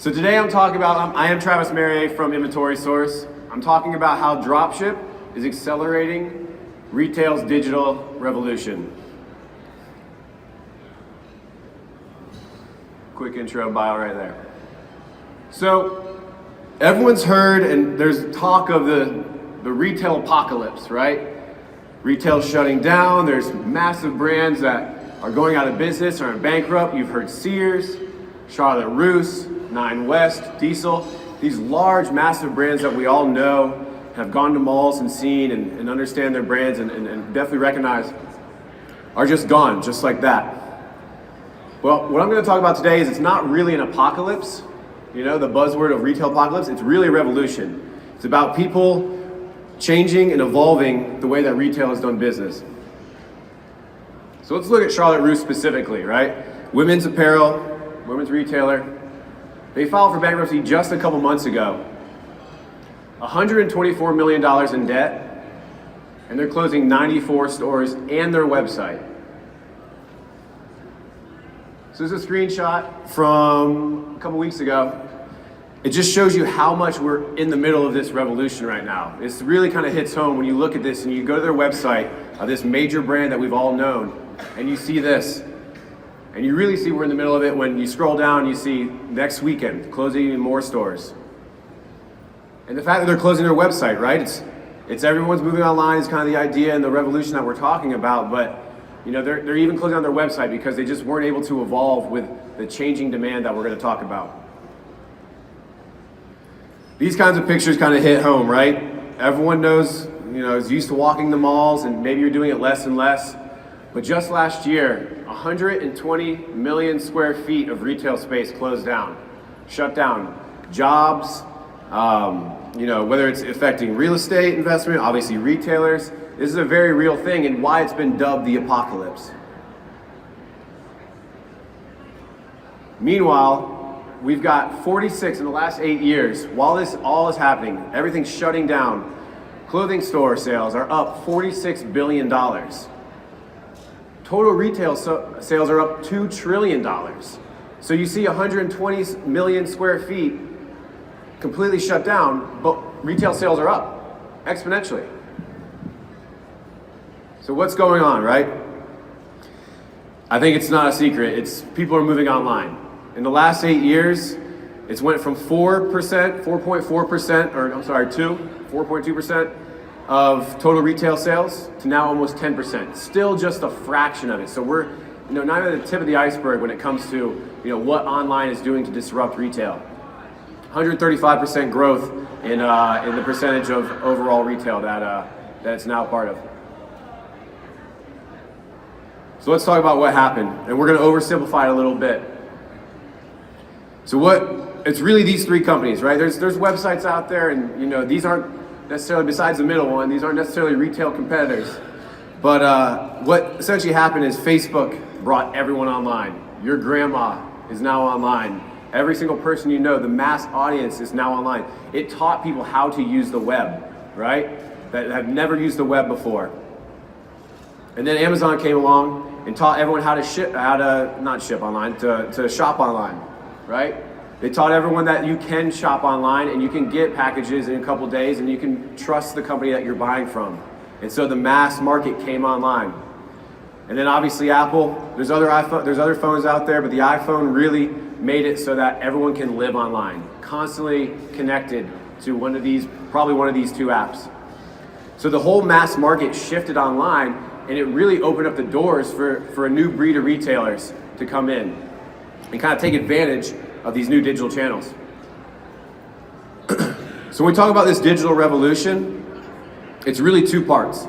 So today I am Travis Mariea from Inventory Source. I'm talking about how Dropship is accelerating retail's digital revolution. Quick intro bio right there. So everyone's heard, and there's talk of the retail apocalypse, right? Retail shutting down, there's massive brands that are going out of business or are bankrupt. You've heard Sears, Charlotte Russe, Nine West, Diesel. These large, massive brands that we all know, have gone to malls and seen and understand their brands and definitely recognize are just gone, just like that. Well, what I'm going to talk about today is it's not really an apocalypse, you know, the buzzword of retail apocalypse. It's really a revolution. It's about people changing and evolving the way that retail has done business. So let's look at Charlotte Russe specifically, right? Women's apparel, women's retailer. They filed for bankruptcy just a couple months ago. $124 million in debt, and they're closing 94 stores and their website. So this is a screenshot from a couple weeks ago. It just shows you how much we're in the middle of this revolution right now. It really kind of hits home when you look at this and you go to their website of this major brand that we've all known, and you see this. And you really see we're in the middle of it when you scroll down, you see next weekend, closing even more stores. And the fact that they're closing their website, right? It's everyone's moving online is kind of the idea and the revolution that we're talking about, but you know, they're even closing on their website because they just weren't able to evolve with the changing demand that we're going to talk about. These kinds of pictures kind of hit home, right? Everyone knows, you know, is used to walking the malls, and maybe you're doing it less and less. But just last year, 120 million square feet of retail space closed down, shut down. Jobs, you know, whether it's affecting real estate investment, obviously retailers. This is a very real thing, and why it's been dubbed the apocalypse. Meanwhile, we've got 46 in the last 8 years. While this all is happening, everything's shutting down. Clothing store sales are up $46 billion. Total retail sales are up $2 trillion. So you see 120 million square feet completely shut down, but retail sales are up exponentially. So what's going on, right? I think it's not a secret. It's people are moving online. In the last 8 years, it's went from 4%, 4.4%, or I'm sorry, 4.2% of total retail sales to now almost 10%. Still just a fraction of it. So we're, you know, not at the tip of the iceberg when it comes to, you know, what online is doing to disrupt retail. 135% growth in the percentage of overall retail that it's now part of. So let's talk about what happened, and we're going to oversimplify it a little bit. So it's really these three companies, right? There's websites out there, and you know, these aren't necessarily, besides the middle one, these aren't necessarily retail competitors. But what essentially happened is Facebook brought everyone online. Your grandma is now online. Every single person you know, the mass audience is now online. It taught people how to use the web, right? That have never used the web before. And then Amazon came along and taught everyone how to to shop online, right? They taught everyone that you can shop online and you can get packages in a couple days and you can trust the company that you're buying from. And so the mass market came online. And then obviously Apple, there's other phones out there, but the iPhone really made it so that everyone can live online, constantly connected to probably one of these two apps. So the whole mass market shifted online, and it really opened up the doors for a new breed of retailers to come in and kind of take advantage of these new digital channels. So when we talk about this digital revolution, it's really two parts.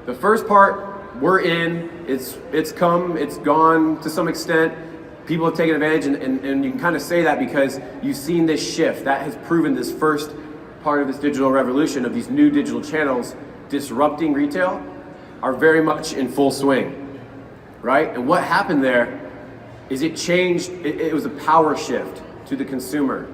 The first part, we're in, it's come, it's gone to some extent. People have taken advantage, and you can kind of say that because you've seen this shift. That has proven this first part of this digital revolution of these new digital channels disrupting retail are very much in full swing, right? And what happened there is it changed, it was a power shift to the consumer,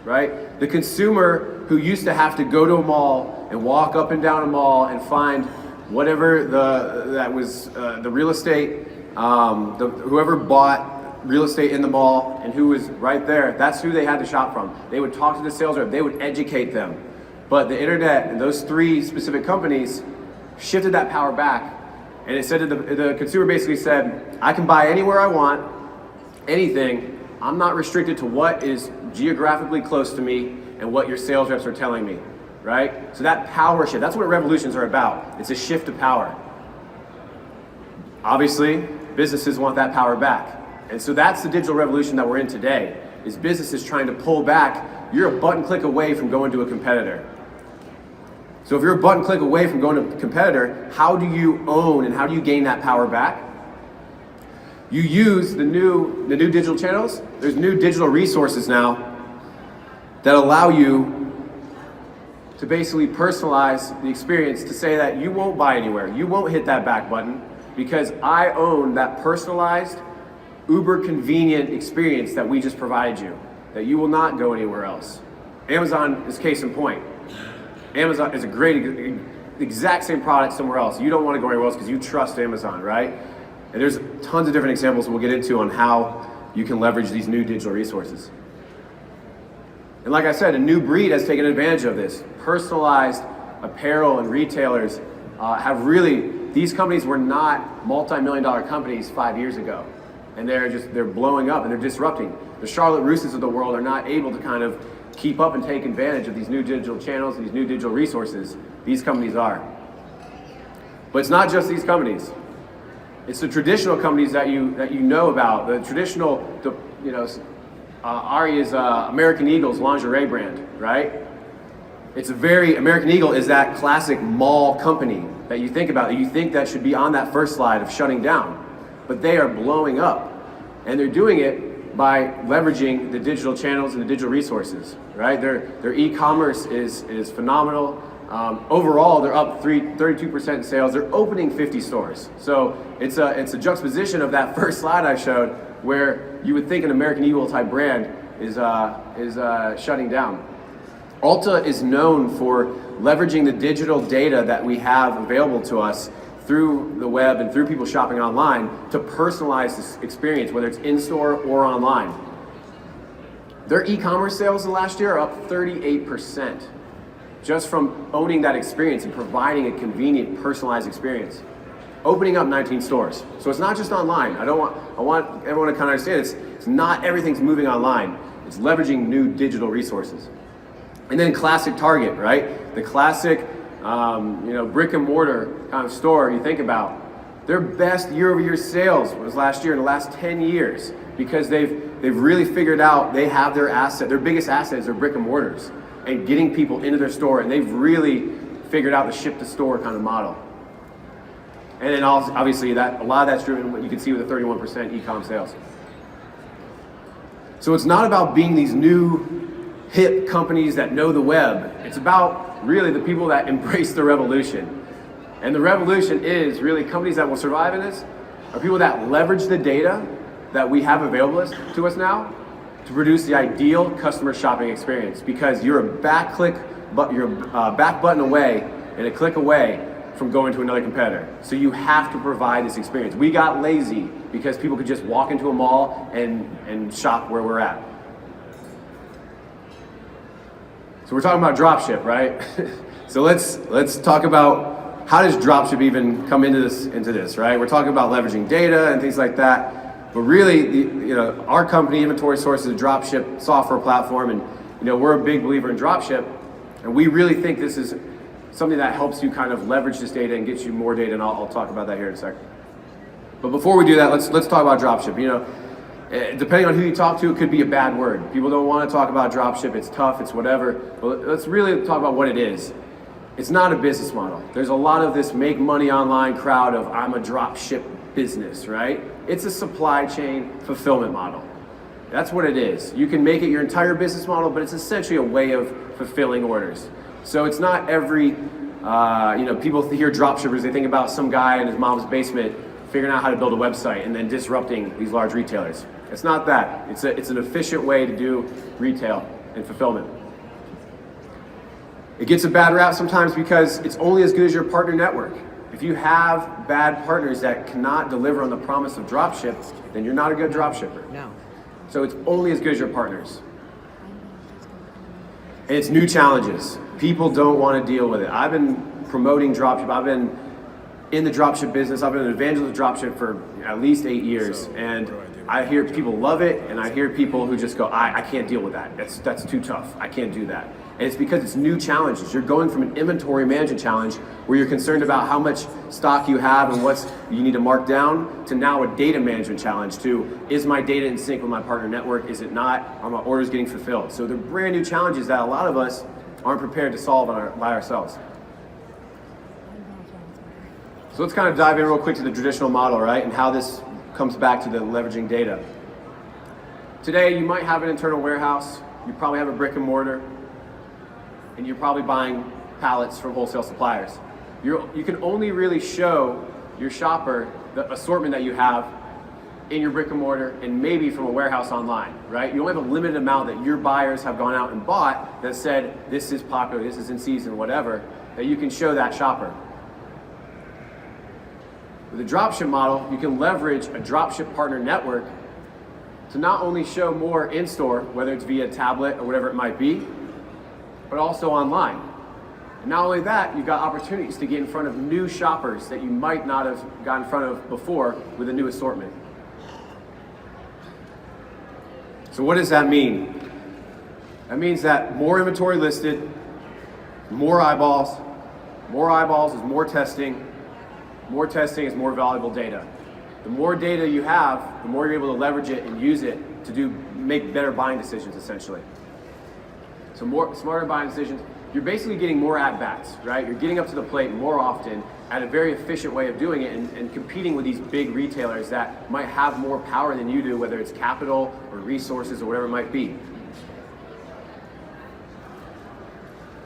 right? The consumer who used to have to go to a mall and walk up and down a mall and find whatever the real estate, whoever bought real estate in the mall and who was right there, that's who they had to shop from. They would talk to the sales rep, they would educate them. But the internet and those three specific companies shifted that power back, and it said to the consumer basically said, I can buy anywhere I want, anything. I'm not restricted to what is geographically close to me and what your sales reps are telling me, right? So that power shift, that's what revolutions are about. It's a shift of power. Obviously, businesses want that power back. And so that's the digital revolution that we're in today, is businesses trying to pull back. You're a button click away from going to a competitor. So if you're a button click away from going to a competitor, how do you own and how do you gain that power back? You use the new digital channels. There's new digital resources now that allow you to basically personalize the experience, to say that you won't buy anywhere, you won't hit that back button, because I own that personalized, uber convenient experience that we just provided you, that you will not go anywhere else. Amazon is case in point. Amazon is a great, exact same product somewhere else. You don't want to go anywhere else because you trust Amazon, right? And there's tons of different examples we'll get into on how you can leverage these new digital resources. And like I said, a new breed has taken advantage of this. Personalized apparel and retailers have really, these companies were not multi-million-dollar companies 5 years ago. And they're blowing up and they're disrupting. The Charlotte Russes of the world are not able to kind of keep up and take advantage of these new digital channels, these new digital resources. These companies are. But it's not just these companies. It's the traditional companies that you know about. The traditional, Ari is American Eagle's lingerie brand, right? It's American Eagle is that classic mall company that you think about, that you think that should be on that first slide of shutting down. But they are blowing up. And they're doing it by leveraging the digital channels and the digital resources, right? Their e-commerce is phenomenal. Overall, they're up 32% in sales. They're opening 50 stores. So it's a juxtaposition of that first slide I showed, where you would think an American Eagle type brand is shutting down. Ulta is known for leveraging the digital data that we have available to us through the web and through people shopping online to personalize this experience, whether it's in-store or online. Their e-commerce sales in the last year are up 38%, just from owning that experience and providing a convenient, personalized experience. Opening up 19 stores. So it's not just online. I want everyone to kind of understand it's not everything's moving online. It's leveraging new digital resources. And then classic Target, right? The classic brick and mortar kind of store you think about. Their best year-over-year sales was last year in the last 10 years, because they've really figured out they have their biggest asset is their brick and mortars and getting people into their store, and they've really figured out the ship to store kind of model. And then obviously a lot of that's driven what you can see with the 31% e-com sales. So it's not about being these new hip companies that know the web. It's about really the people that embrace the revolution. And the revolution is really companies that will survive in this are people that leverage the data that we have available to us now to produce the ideal customer shopping experience, because you're a back button away and a click away from going to another competitor. So you have to provide this experience. We got lazy because people could just walk into a mall and shop where we're at. So we're talking about dropship, right? So let's talk about how does dropship even come into this, right? We're talking about leveraging data and things like that, but really, our company, Inventory Source, is a dropship software platform, and we're a big believer in dropship, and we really think this is something that helps you kind of leverage this data and get you more data, and I'll talk about that here in a second. But before we do that, let's talk about dropship. Depending on who you talk to, it could be a bad word. People don't want to talk about dropship. It's tough, it's whatever. But let's really talk about what it is. It's not a business model. There's a lot of this make money online crowd of I'm a dropship business, right? It's a supply chain fulfillment model. That's what it is. You can make it your entire business model, but it's essentially a way of fulfilling orders. So it's not every, people hear dropshippers, they think about some guy in his mom's basement figuring out how to build a website and then disrupting these large retailers. It's not that. It's an efficient way to do retail and fulfillment. It gets a bad rap sometimes because it's only as good as your partner network. If you have bad partners that cannot deliver on the promise of dropship, then you're not a good dropshipper. No. So it's only as good as your partners. And it's new challenges. People don't want to deal with it. I've been promoting dropship. I've been in the dropship business. I've been an evangelist of dropship for at least 8 years. And I hear people love it, and I hear people who just go, I can't deal with that. That's too tough. I can't do that. And it's because it's new challenges. You're going from an inventory management challenge where you're concerned about how much stock you have and what's you need to mark down, to now a data management challenge to, is my data in sync with my partner network? Is it not? Are my orders getting fulfilled? So they're brand new challenges that a lot of us aren't prepared to solve by ourselves. So let's kind of dive in real quick to the traditional model, right? And how this comes back to the leveraging data. Today, you might have an internal warehouse. You probably have a brick and mortar. And you're probably buying pallets from wholesale suppliers. You can only really show your shopper the assortment that you have in your brick and mortar and maybe from a warehouse online, right? You only have a limited amount that your buyers have gone out and bought that said, this is popular, this is in season, whatever, that you can show that shopper. With the dropship model, you can leverage a dropship partner network to not only show more in-store, whether it's via tablet or whatever it might be, but also online. And not only that, you've got opportunities to get in front of new shoppers that you might not have got in front of before with a new assortment. So what does that mean? That means that more inventory listed, more eyeballs is more testing is more valuable data. The more data you have, the more you're able to leverage it and use it to make better buying decisions, essentially. So smarter buying decisions, you're basically getting more at-bats, right? You're getting up to the plate more often at a very efficient way of doing it and competing with these big retailers that might have more power than you do, whether it's capital or resources or whatever it might be.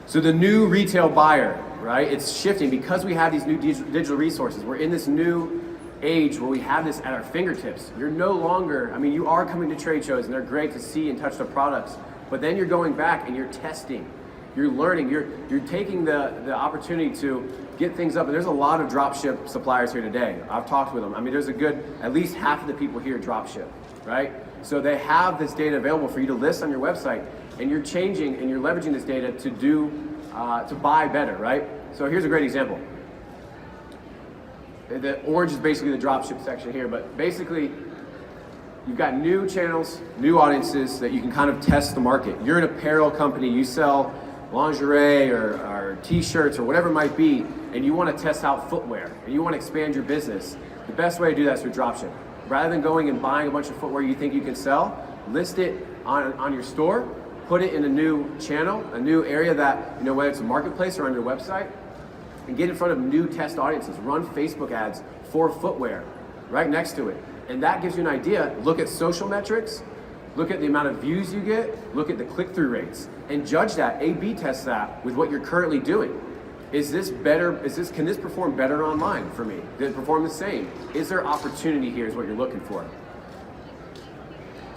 So the new retail buyer, right? It's shifting because we have these new digital resources. We're in this new age where we have this at our fingertips. You're no longer, you are coming to trade shows and they're great to see and touch the products, but then you're going back and you're testing, you're learning, you're taking the opportunity to get things up. And there's a lot of dropship suppliers here today. I've talked with them. There's a good, at least half of the people here dropship, right? So they have this data available for you to list on your website, and you're changing and you're leveraging this data to buy better, right? So here's a great example. The orange is basically the dropship section here, but basically you've got new channels, new audiences that you can kind of test the market. You're an apparel company, you sell lingerie or t-shirts or whatever it might be, and you want to test out footwear and you want to expand your business. The best way to do that is through dropship. Rather than going and buying a bunch of footwear you think you can sell, list it on your store, put it in a new channel, a new area that, whether it's a marketplace or on your website, and get in front of new test audiences. Run Facebook ads for footwear right next to it. And that gives you an idea. Look at social metrics, look at the amount of views you get, look at the click-through rates, and judge that, A/B test that with what you're currently doing. Is this better? Can this perform better online for me? Did it perform the same? Is there opportunity here is what you're looking for.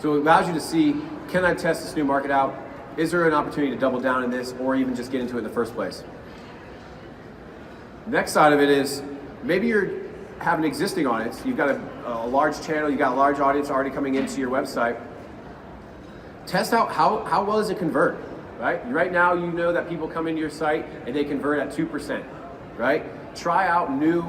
So it allows you to see, can I test this new market out? Is there an opportunity to double down in this or even just get into it in the first place? Next side of it is, maybe you have an existing audience, you've got a large channel, you've got a large audience already coming into your website. Test out how well does it convert, right? Right now you know that people come into your site and they convert at 2%, right? Try out new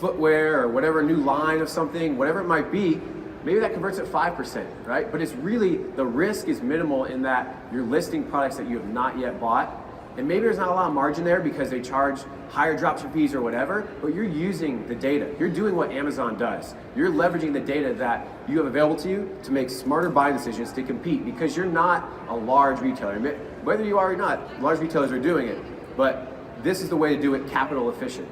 footwear or whatever, new line of something, whatever it might be. Maybe that converts at 5%, right? But it's really, the risk is minimal in that you're listing products that you have not yet bought. And maybe there's not a lot of margin there because they charge higher dropship fees or whatever, but you're using the data. You're doing what Amazon does. You're leveraging the data that you have available to you to make smarter buying decisions to compete, because you're not a large retailer. Whether you are or not, large retailers are doing it, but this is the way to do it capital efficient.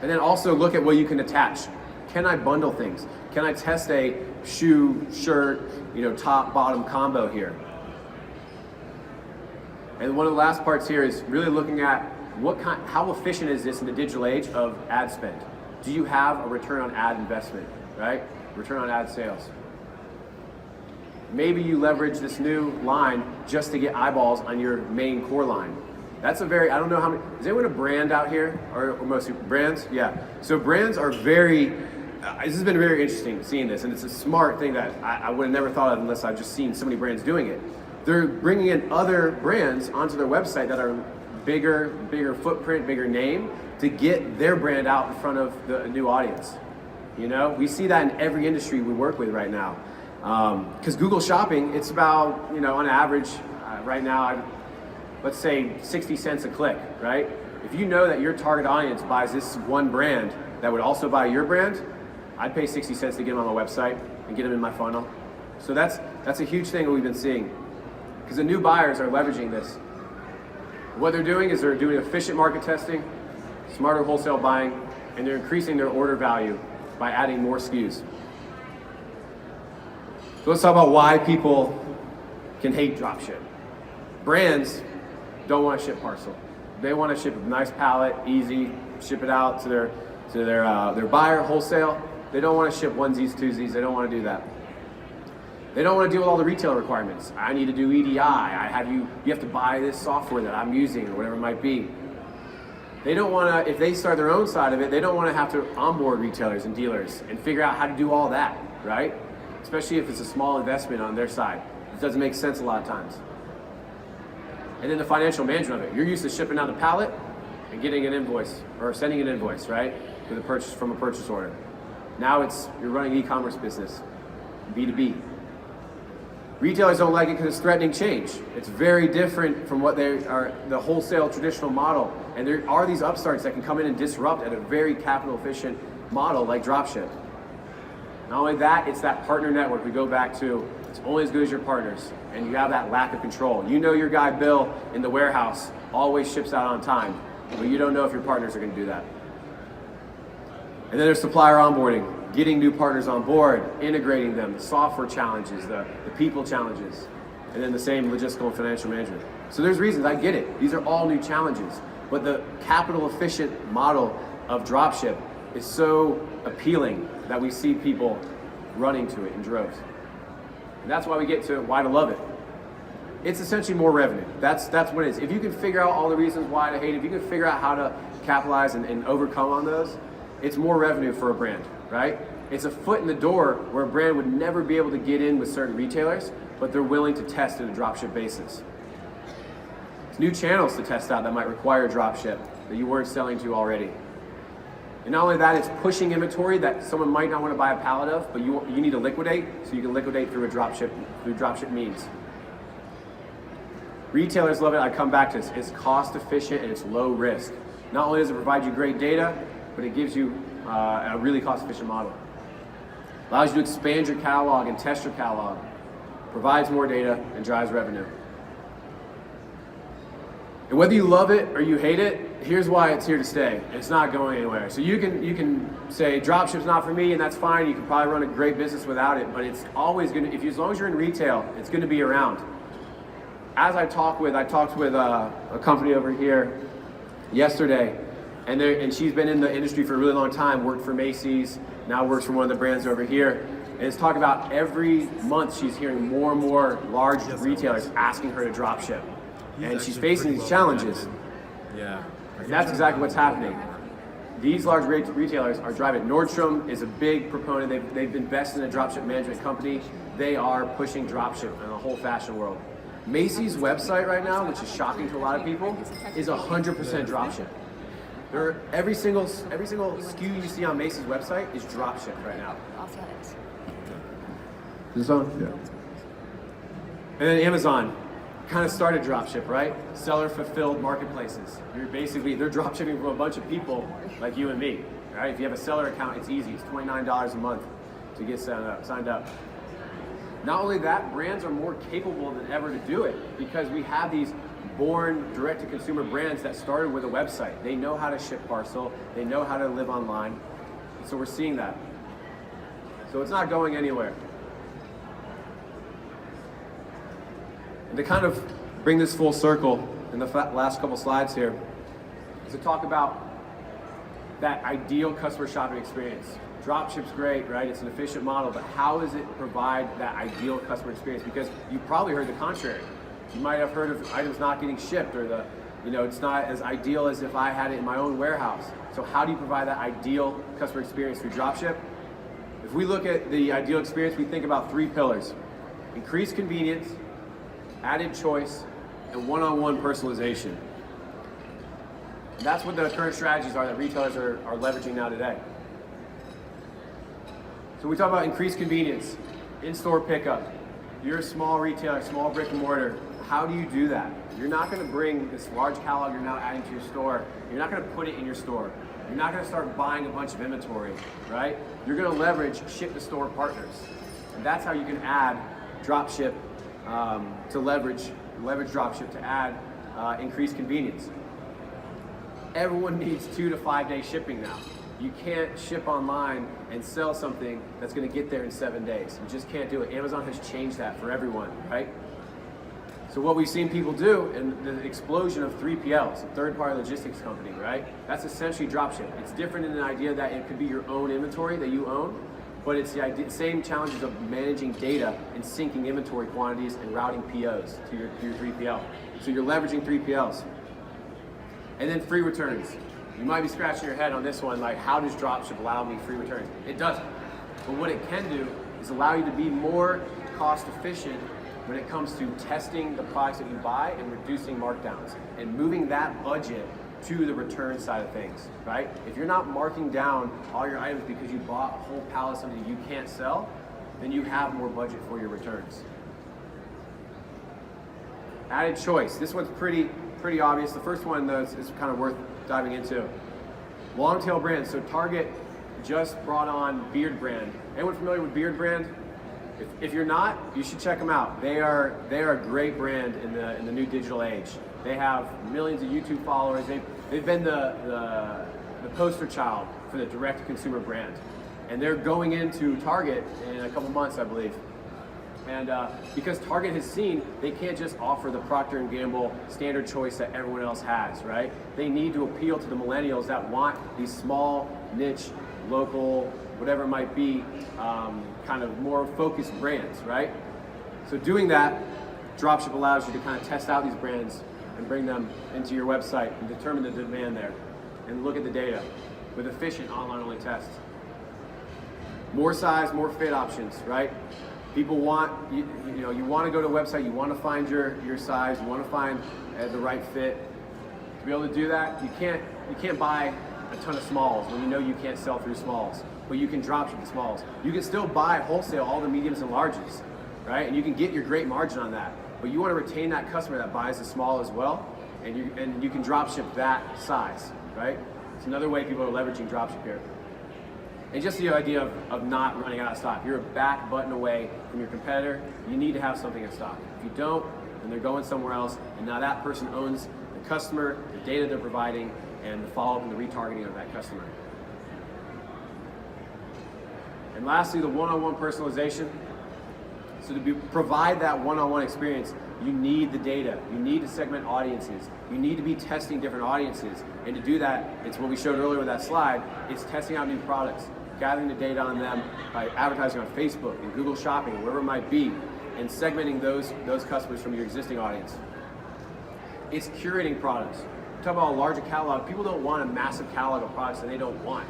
And then also look at what you can attach. Can I bundle things? Can I test a shoe, shirt, top, bottom combo here? And one of the last parts here is really looking at how efficient is this in the digital age of ad spend? Do you have a return on ad investment, right? Return on ad sales. Maybe you leverage this new line just to get eyeballs on your main core line. That's a very, I don't know how many, is anyone a brand out here? Or most brands? Yeah. So brands are very, this has been very interesting seeing this, and it's a smart thing that I would have never thought of unless I've just seen so many brands doing it. They're bringing in other brands onto their website that are bigger footprint, bigger name, to get their brand out in front of the new audience. You know, we see that in every industry we work with right now. Because Google Shopping, it's about, you know, on average, right now, let's say 60 cents a click, right? If you know that your target audience buys this one brand that would also buy your brand, I'd pay 60 cents to get them on my website and get them in my funnel. So that's a huge thing that we've been seeing, because the new buyers are leveraging this. What they're doing is they're doing efficient market testing, smarter wholesale buying, and they're increasing their order value by adding more SKUs. So let's talk about why people can hate dropship. Brands don't want to ship parcel. They want to ship a nice pallet, easy, ship it out to their buyer wholesale. They don't want to ship onesies, twosies. They don't want to do that. They don't want to deal with all the retail requirements. I need to do EDI. You have to buy this software that I'm using, or whatever it might be. They don't want to, if they start their own side of it, they don't want to have to onboard retailers and dealers and figure out how to do all that, right? Especially if it's a small investment on their side. It doesn't make sense a lot of times. And then the financial management of it. You're used to shipping out the pallet and getting an invoice, or sending an invoice, right? With a purchase from a purchase order. Now you're running an e-commerce business, B2B. Retailers don't like it because it's threatening change. It's very different from what they are, the wholesale traditional model. And there are these upstarts that can come in and disrupt at a very capital efficient model like dropship. Not only that, it's that partner network we go back to. It's only as good as your partners, and you have that lack of control. You know your guy Bill in the warehouse always ships out on time, but you don't know if your partners are going to do that. And then there's supplier onboarding, getting new partners on board, integrating them, the software challenges, the people challenges, and then the same logistical and financial management. So there's reasons, I get it. These are all new challenges, but the capital efficient model of dropship is so appealing that we see people running to it in droves. And that's why we get to why to love it. It's essentially more revenue. That's what it is. If you can figure out all the reasons why to hate it, if you can figure out how to capitalize and overcome on those, it's more revenue for a brand, right? It's a foot in the door where a brand would never be able to get in with certain retailers, but they're willing to test at a dropship basis. It's new channels to test out that might require dropship that you weren't selling to already. And not only that, it's pushing inventory that someone might not want to buy a pallet of, but you need to liquidate, so you can liquidate through dropship means. Retailers love it. I come back to this. It's cost efficient and it's low risk. Not only does it provide you great data, but it gives you a really cost efficient model. Allows you to expand your catalog and test your catalog. Provides more data and drives revenue. And whether you love it or you hate it, here's why it's here to stay. It's not going anywhere. So you can say dropship's not for me, and that's fine. You can probably run a great business without it, but it's always going to, as long as you're in retail, it's going to be around. As I talked with a company over here yesterday, and she's been in the industry for a really long time, worked for Macy's, now works for one of the brands over here. And it's talking about every month she's hearing more and more large retailers asking her to dropship. And she's facing these challenges. Yeah. And that's exactly what's happening. These large retailers are driving. Nordstrom is a big proponent. They've invested in a dropship management company. They are pushing dropship in the whole fashion world. Macy's website right now, which is shocking to a lot of people, is 100% dropship. Every single SKU you see on Macy's website is dropship right now. Is this on? Yeah. And then Amazon kind of started dropship, right? Seller fulfilled marketplaces. They're dropshipping from a bunch of people like you and me, right? If you have a seller account, it's easy. It's $29 a month to get signed up. Not only that, brands are more capable than ever to do it because we have these born direct-to-consumer brands that started with a website. They know how to ship parcel. They know how to live online. So we're seeing that. So it's not going anywhere. And to kind of bring this full circle in the last couple slides here is to talk about that ideal customer shopping experience. Dropship's great, right? It's an efficient model, but how does it provide that ideal customer experience? Because you probably heard the contrary. You might have heard of items not getting shipped, or it's not as ideal as if I had it in my own warehouse. So how do you provide that ideal customer experience through dropship? If we look at the ideal experience, we think about 3 pillars: increased convenience, added choice, and one-on-one personalization. And that's what the current strategies are that retailers are leveraging now today. So we talk about increased convenience, in-store pickup. You're a small retailer, small brick and mortar. How do you do that? You're not going to bring this large catalog you're now adding to your store. You're not going to put it in your store. You're not going to start buying a bunch of inventory, right? You're going to leverage ship-to-store partners. And that's how you can add dropship to leverage dropship to add increased convenience. Everyone needs 2 to 5 day shipping now. You can't ship online and sell something that's going to get there in 7 days. You just can't do it. Amazon has changed that for everyone, right? So what we've seen people do, and the explosion of 3PLs, a third-party logistics company, right? That's essentially dropship. It's different in the idea that it could be your own inventory that you own, but it's the same challenges of managing data and syncing inventory quantities and routing POs to your 3PL. So you're leveraging 3PLs. And then free returns. You might be scratching your head on this one, like, how does dropship allow me free returns? It doesn't. But what it can do is allow you to be more cost efficient when it comes to testing the products that you buy and reducing markdowns and moving that budget to the return side of things, right? If you're not marking down all your items because you bought a whole pallet of something you can't sell, then you have more budget for your returns. Added choice. This one's pretty obvious. The first one, though, is kind of worth diving into. Long tail brands. So Target just brought on Beard Brand. Anyone familiar with Beard Brand? If you're not, you should check them out. They are a great brand in the new digital age. They have millions of YouTube followers. They've been the poster child for the direct-to-consumer brand, and they're going into Target in a couple months, I believe. And because Target has seen they can't just offer the Procter & Gamble standard choice that everyone else has, right? They need to appeal to the millennials that want these small, niche, local, whatever it might be, kind of more focused brands, right? So doing that, dropship allows you to kind of test out these brands and bring them into your website and determine the demand there and look at the data with efficient online-only tests. More size, more fit options, right? People want, you want to go to a website, you want to find your size, you want to find the right fit. To be able to do that, you can't buy a ton of smalls when you know you can't sell through smalls, but you can dropship the smalls. You can still buy wholesale all the mediums and larges, right? And you can get your great margin on that, but you want to retain that customer that buys the small as well, and you can dropship that size, right? It's another way people are leveraging dropship here. And just the idea of not running out of stock. You're a back button away from your competitor. You need to have something in stock. If you don't, then they're going somewhere else, and now that person owns the customer, the data they're providing, and the follow-up and the retargeting of that customer. And lastly, the one-on-one personalization. So to provide that one-on-one experience, you need the data. You need to segment audiences. You need to be testing different audiences. And to do that, it's what we showed earlier with that slide, it's testing out new products, gathering the data on them by advertising on Facebook and Google Shopping, wherever it might be, and segmenting those customers from your existing audience. It's curating products. Talk about a larger catalog. People don't want a massive catalog of products that they don't want,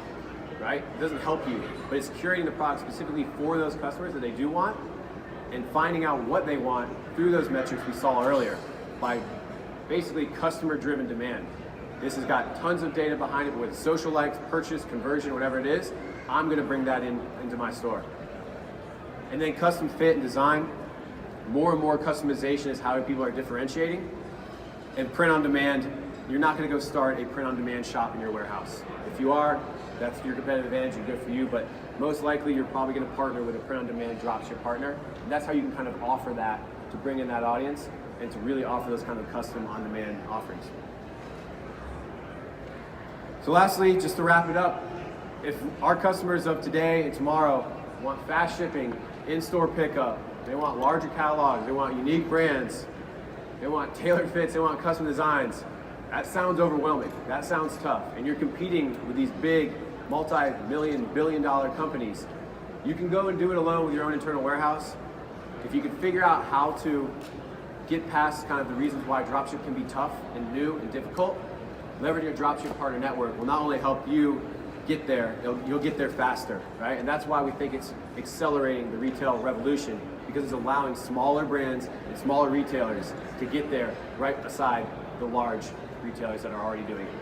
right? It doesn't help you, but it's curating the product specifically for those customers that they do want and finding out what they want through those metrics we saw earlier by basically customer-driven demand. This has got tons of data behind it, but with social likes, purchase, conversion, whatever it is, I'm gonna bring that into my store. And then custom fit and design. More and more customization is how people are differentiating. And print on demand, you're not gonna go start a print on demand shop in your warehouse. If you are, that's your competitive advantage and good for you, but most likely you're probably gonna partner with a print on demand dropship partner. And that's how you can kind of offer that to bring in that audience and to really offer those kind of custom on demand offerings. So lastly, just to wrap it up, if our customers of today and tomorrow want fast shipping, in-store pickup, they want larger catalogs, they want unique brands, they want tailored fits, they want custom designs, that sounds overwhelming, that sounds tough, and you're competing with these big multi-million, billion-dollar companies. You can go and do it alone with your own internal warehouse. If you can figure out how to get past kind of the reasons why dropship can be tough and new and difficult, leveraging your dropship partner network will not only help you get there, you'll get there faster, right? And that's why we think it's accelerating the retail revolution, because it's allowing smaller brands and smaller retailers to get there right beside the large retailers that are already doing it.